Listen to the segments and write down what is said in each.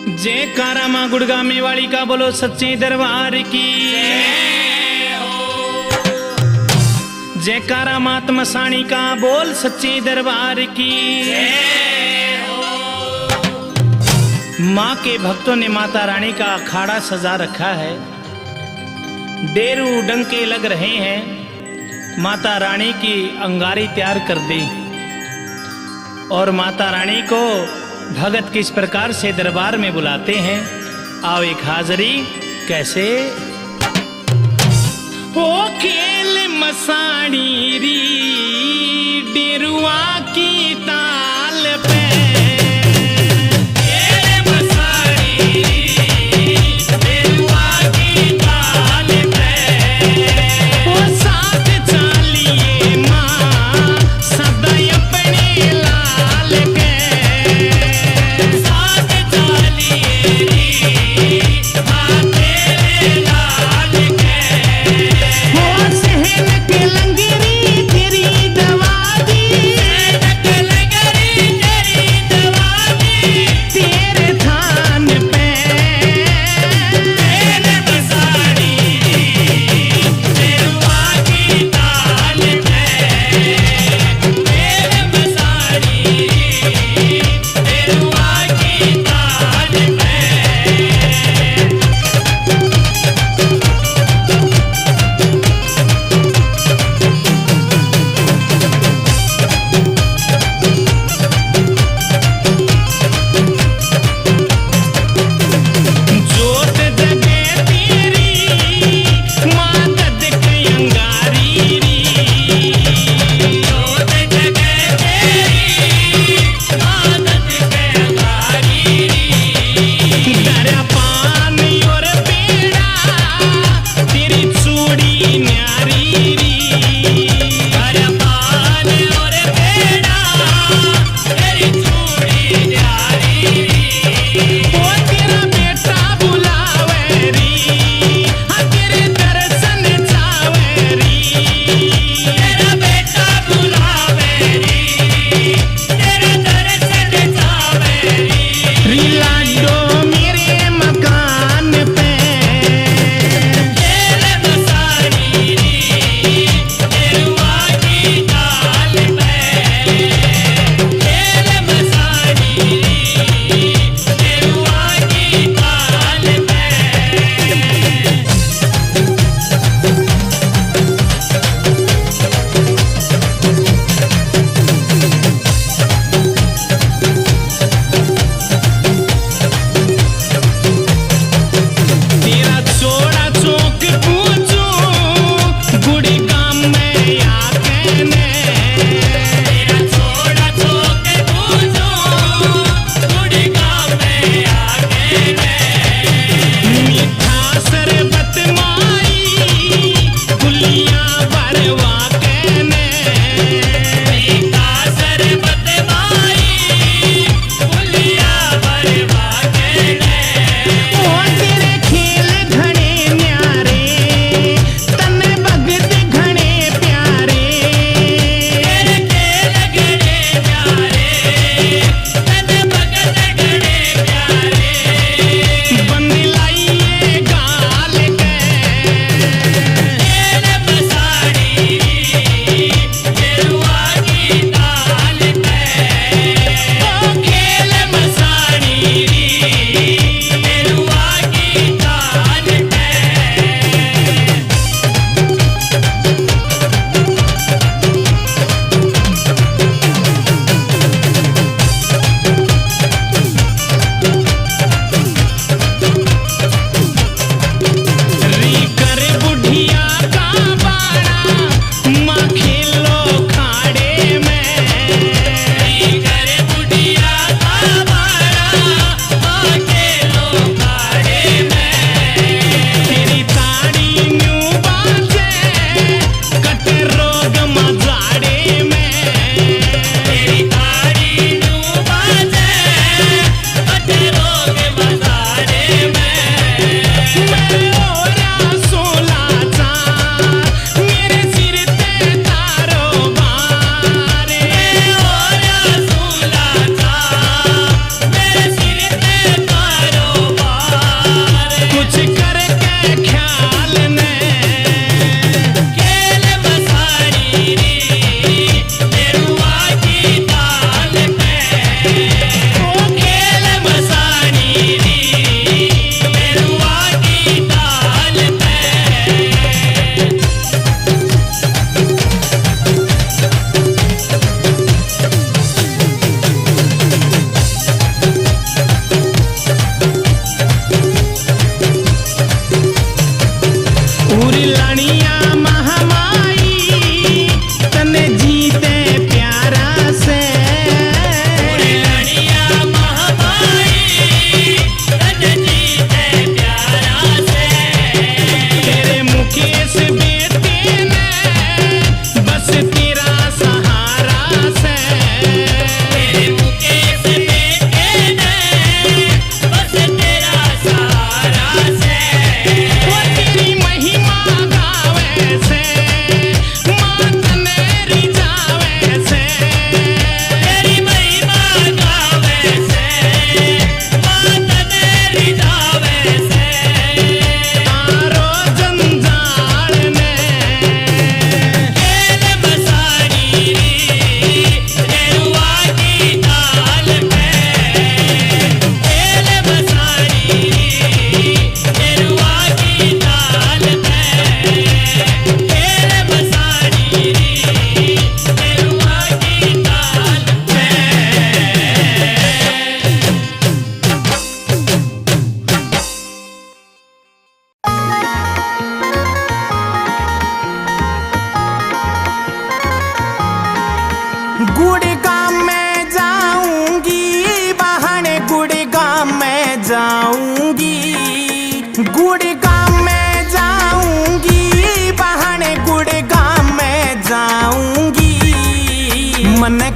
जयकारा माँ गुड़गामी वाली का बोलो सच्चे दरबार की। जयकारा मात मसाणी का बोल सच्चे दरबार की। माँ के भक्तों ने माता रानी का अखाड़ा सजा रखा है। डेरू डंके लग रहे हैं। माता रानी की अंगारी तैयार कर दी और माता रानी को भगत किस प्रकार से दरबार में बुलाते हैं। आओ एक हाजरी कैसे। ओ खेल मसाणी री डेरुआ की ताल पे लंगरी तेरी दवा दी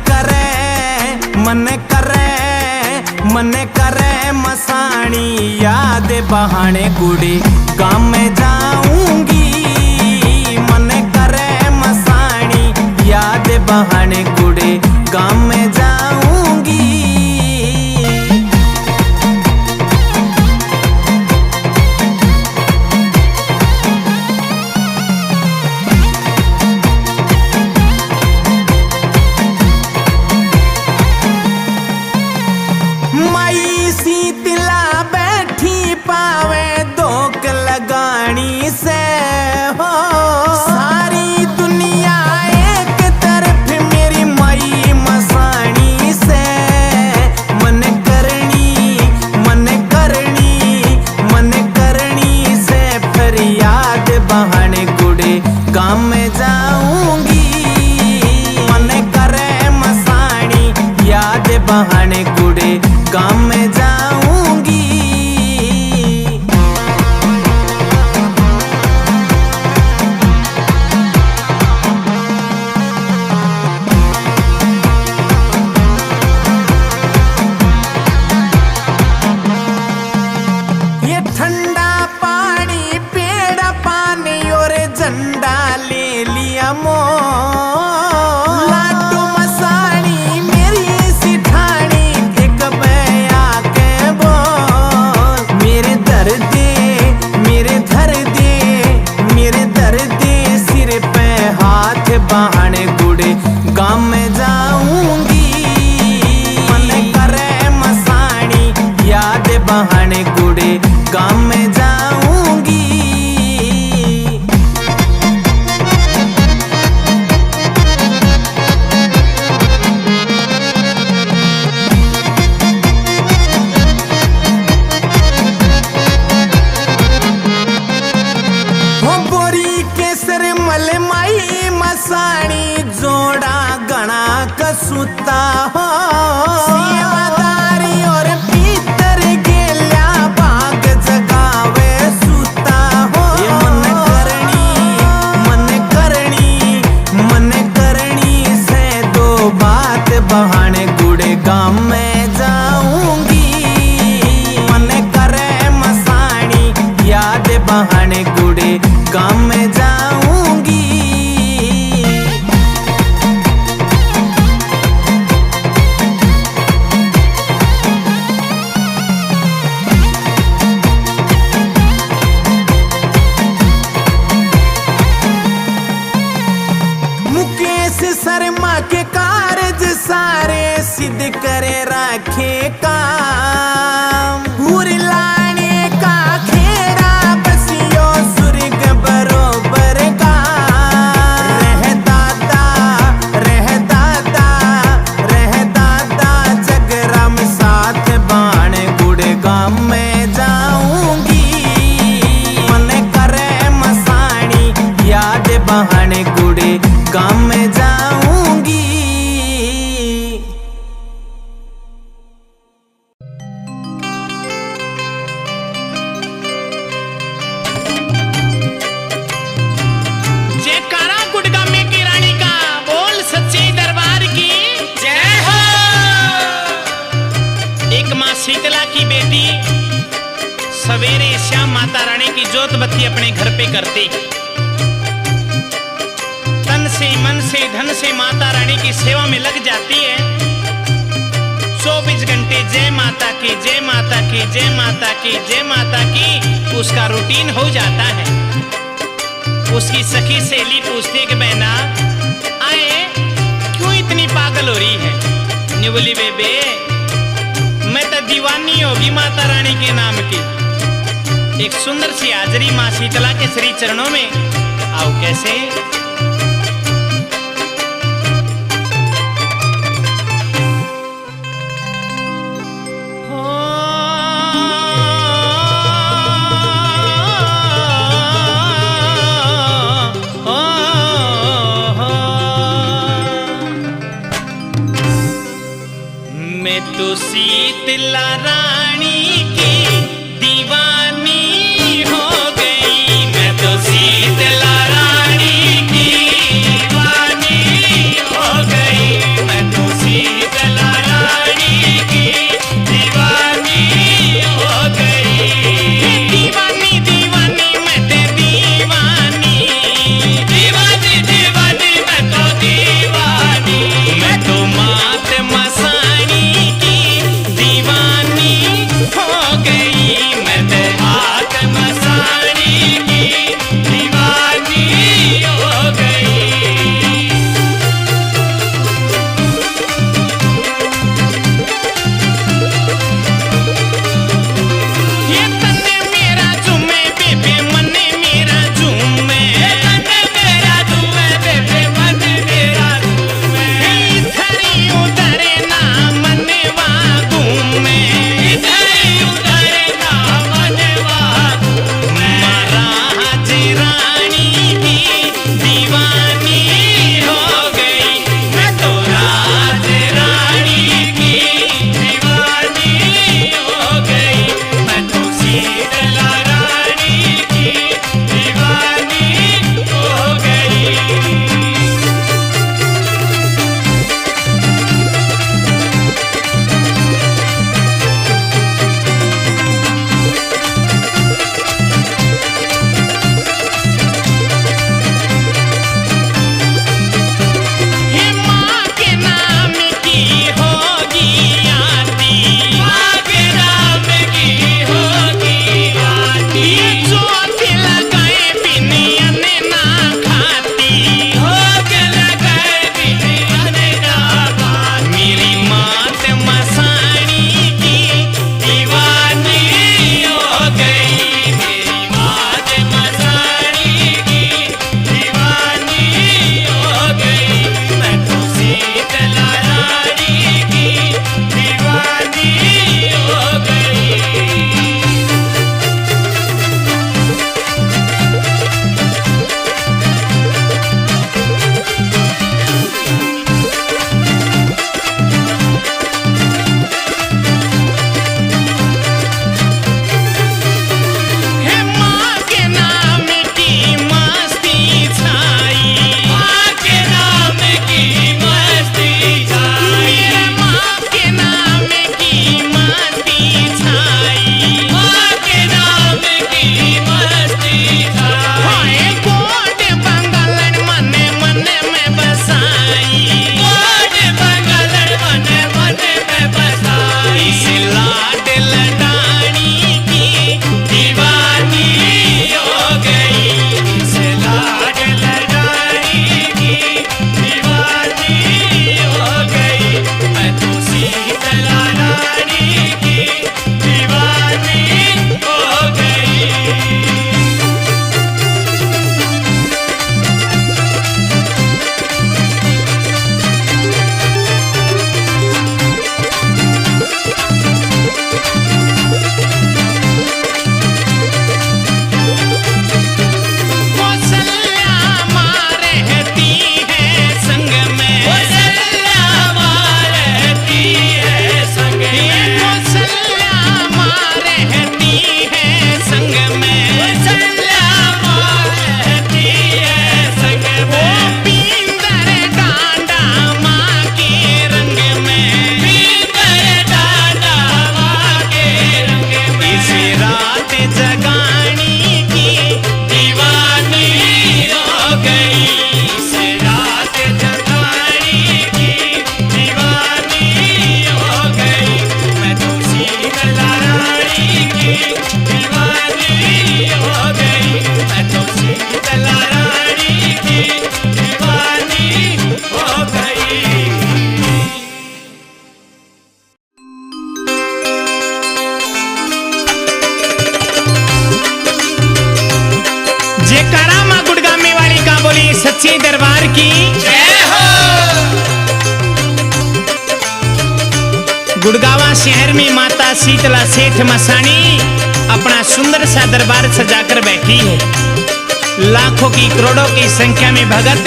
करे मसाणी याद बहाने कुड़ी गाँव में जाऊंगी। मन करे मसाणी याद बहाने कुड़ी गाँव में जाऊंगी। गाँव में जाऊंगी। मन करे मसाणी याद बहाने कुड़े गाँव में जाऊंगी। ये ठंडा पानी पेड़ पानी और झंडा ले लिया मोर। लाडू मसाणी मेरी सिठानी एक बया के बोल। मेरे दर्दे सिर पे हाथ बहाने गुड़े गाँव में जाऊंगी। मन करे मसाणी याद बहाने गुड़े गाँव में जाऊंगी। मसाणी जोड़ा गणा कसूता हो। सेवादारी और पीतर गेल्या बाग जगावे सूता हो। ये मन करनी से दो बात बहाने गुड़े गाँव में जाऊंगी। मन करे मसाणी याद बहाने गुड़े गाँव में जाऊंगी। शर्मा के कार्य सारे सिद्ध करे रखे काम। लाने का खेड़ा बसियो सुर्ग बरोबर का। रह दादा जगराम साथ बाण गुड़े गाँव में जाऊंगी। मन करे मसाणी याद बहाने गुड़े गाँव में जाऊंगी। जयकारा गुड़गामे की रानी का बोल सच्चे दरबार की जय हो। एक माँ शीतला की बेटी सवेरे श्याम माता रानी की जोत बत्ती अपने घर पे करती। तन से मन से धन से माता रानी की सेवा में लग जाती है। 24 घंटे जय माता की जय माता की जय माता की जय माता की उसका रूटीन हो जाता है। उसकी सखी सहेली पूछती कि बहना आए क्यों इतनी पागल हो रही है। ने बोली बेबे मैं तो दीवानी होगी माता रानी के नाम की। एक सुंदर सी हाजरी माँ शीतला के श्री चरणों में। आओ कैसे मैं तो शीतला रानी की दीवानी हो गई। मैं तो शीतला रानी की दीवानी हो गई। मैं तो गुड़गावा शहर में माता शीतला सेठ मसानी अपना सुंदर सा दरबार सजाकर बैठी है। लाखों की करोड़ों की संख्या में भगत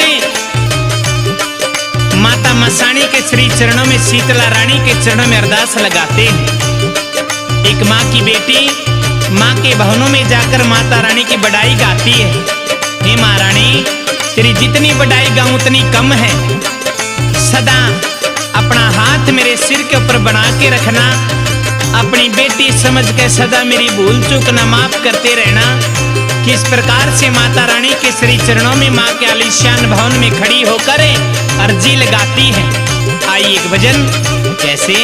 माता मसानी के श्री चरणों में, शीतला रानी के चरणों में अरदास लगाते हैं। एक माँ की बेटी माँ के भवनों में जाकर माता रानी की बड़ाई गाती है। हे माँ रानी, तेरी जितनी बड़ाई गाऊं उतनी कम है। सदा अपना हाथ मेरे सिर के ऊपर बना के रखना, अपनी बेटी समझ के सदा मेरी भूल चूक न माफ करते रहना। किस प्रकार से माता रानी के श्री चरणों में माँ के आलीशान भवन में खड़ी होकर अर्जी लगाती है। आई एक भजन कैसे।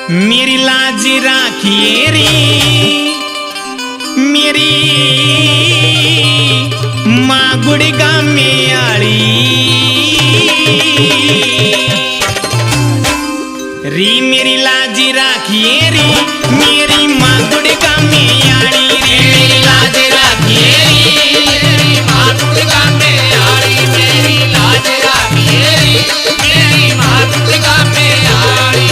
मेरी लाज राखिए रे मेरी माँ गुड़गा में आड़ी री, मेरी लाज राखिए रे मेरी माँ गुड़गा में आड़ी रे, मेरी लाज राखिए रे मेरी माँ गुड़गा में आड़ी, मेरी लाज राखिए रे मेरी माँ गुड़गा में आड़ी।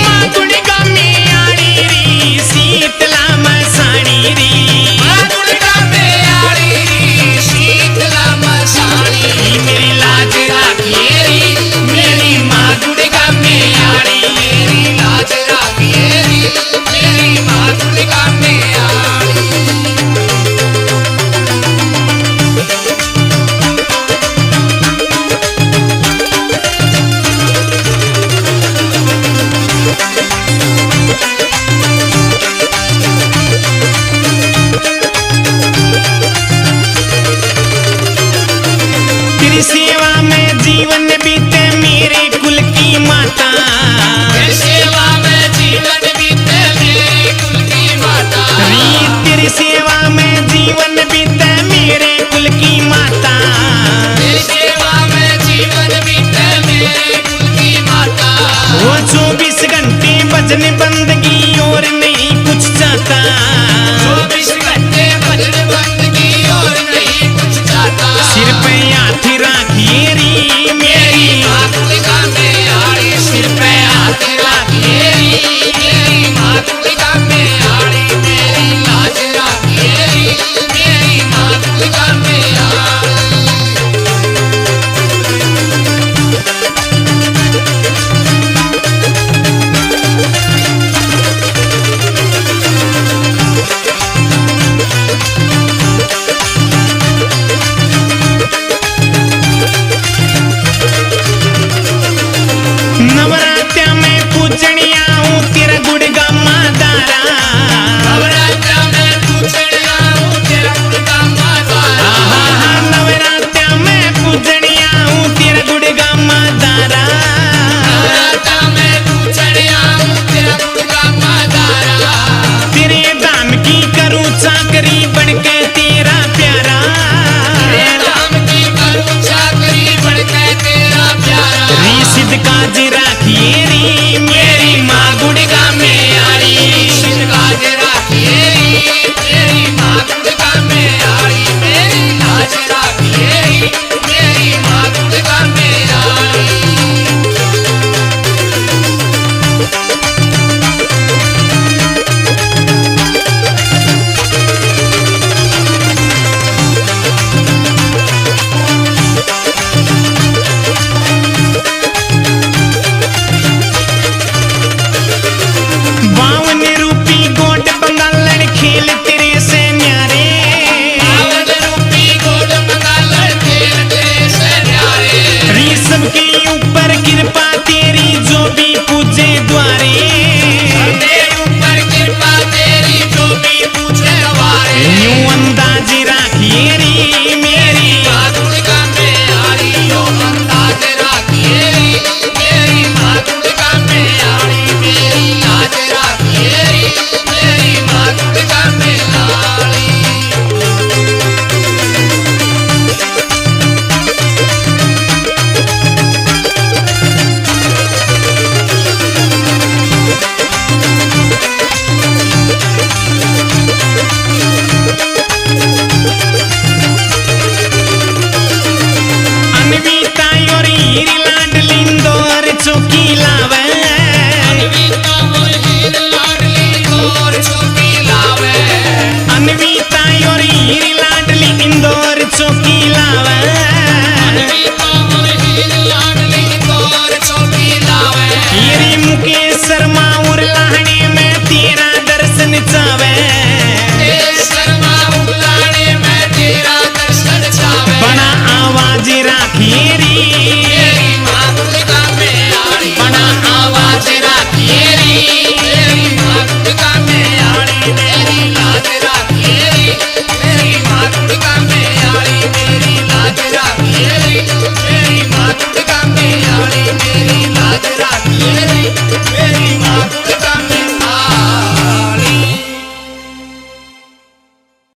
माँ गुड़गा में आड़ी रे शीतला मसानी रे, माँ गुड़गा में आड़ी रे शीतला मसानी, मेरी लाज राखिए रे मेरी माँ गुड़गा में आड़ी, मेरी लाज राखिए रे मेरी माँ गुड़गा में आड़ी। तेरी सेवा में जीवन बीते मेरे कुल की माता, तेरी सेवा में जीवन बीते मेरे कुल की माता, तेरी सेवा में जीवन बीते मेरे कुल की माता, तेरी सेवा में जीवन बीते मेरे कुल की माता। वो 24 घंटे भजन बंदगी और नहीं कुछ चाहता, 24 घंटे भजन बंदगी और नहीं कुछ चाहता। सिर पे हाथ राखिए रे मेरी माँ गुड़गा में आड़ी, सिर पे हाथ राखिए रे मेरी माँ गुड़गा में आड़ी, मेरी लाज राखिए रे मेरी माँ गुड़गा में आड़ी। नवरात्या में पूजनिया हूँ तेरा गुड़गा मादारा, नवरात्या में पूजनिया हूँ तेरा गुड़गा मादारा, नवरात्या में पूजनिया हूँ तेरा गुड़गा मादारा, नवरात्या में पूजनिया हूँ तेरा गुड़गा मादारा। तेरे दाम की करूँ चाकरी बढ़के तेरा प्यारा, तेरे दाम की करूँ चाकरी बढ़के तेरा प्यारा। री सिद्ध का जिरा